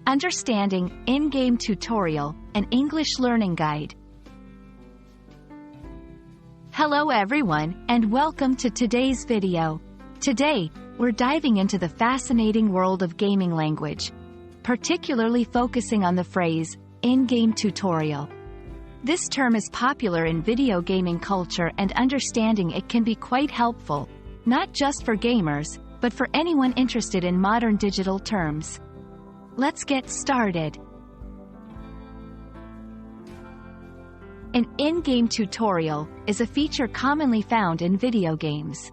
Understanding In-Game Tutorial, an English Learning Guide. Hello everyone, and welcome to today's video. Today, we're diving into the fascinating world of gaming language, particularly focusing on the phrase, in-game tutorial. This term is popular in video gaming culture, and understanding it can be quite helpful, not just for gamers, but for anyone interested in modern digital terms. Let's get started. An in-game tutorial is a feature commonly found in video games.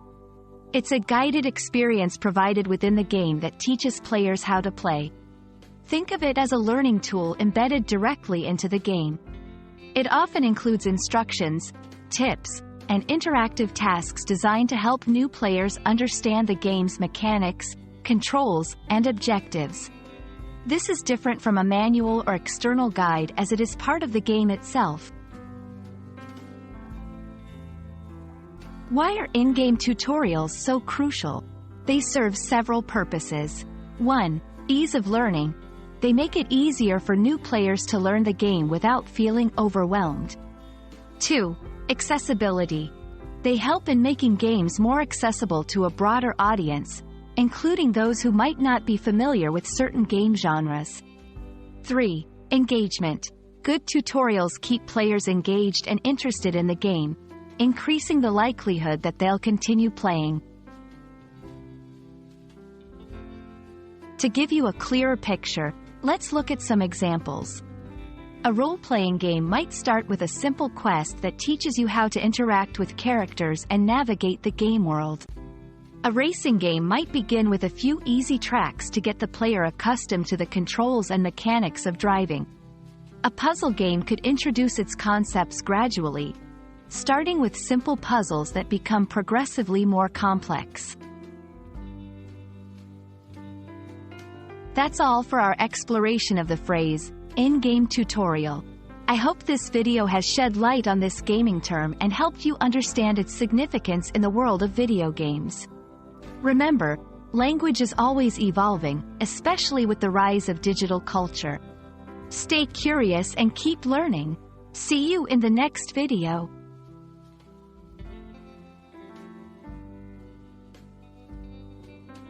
It's a guided experience provided within the game that teaches players how to play. Think of it as a learning tool embedded directly into the game. It often includes instructions, tips, and interactive tasks designed to help new players understand the game's mechanics, controls, and objectives. This is different from a manual or external guide, as it is part of the game itself. Why are in-game tutorials so crucial? They serve several purposes. 1. Ease of learning. They make it easier for new players to learn the game without feeling overwhelmed. 2. Accessibility. They help in making games more accessible to a broader audience, including those who might not be familiar with certain game genres. 3. Engagement. Good tutorials keep players engaged and interested in the game, increasing the likelihood that they'll continue playing. To give you a clearer picture, let's look at some examples. A role-playing game might start with a simple quest that teaches you how to interact with characters and navigate the game world. A racing game might begin with a few easy tracks to get the player accustomed to the controls and mechanics of driving. A puzzle game could introduce its concepts gradually, starting with simple puzzles that become progressively more complex. That's all for our exploration of the phrase, in-game tutorial. I hope this video has shed light on this gaming term and helped you understand its significance in the world of video games. Remember, language is always evolving, especially with the rise of digital culture. Stay curious and keep learning. See you in the next video.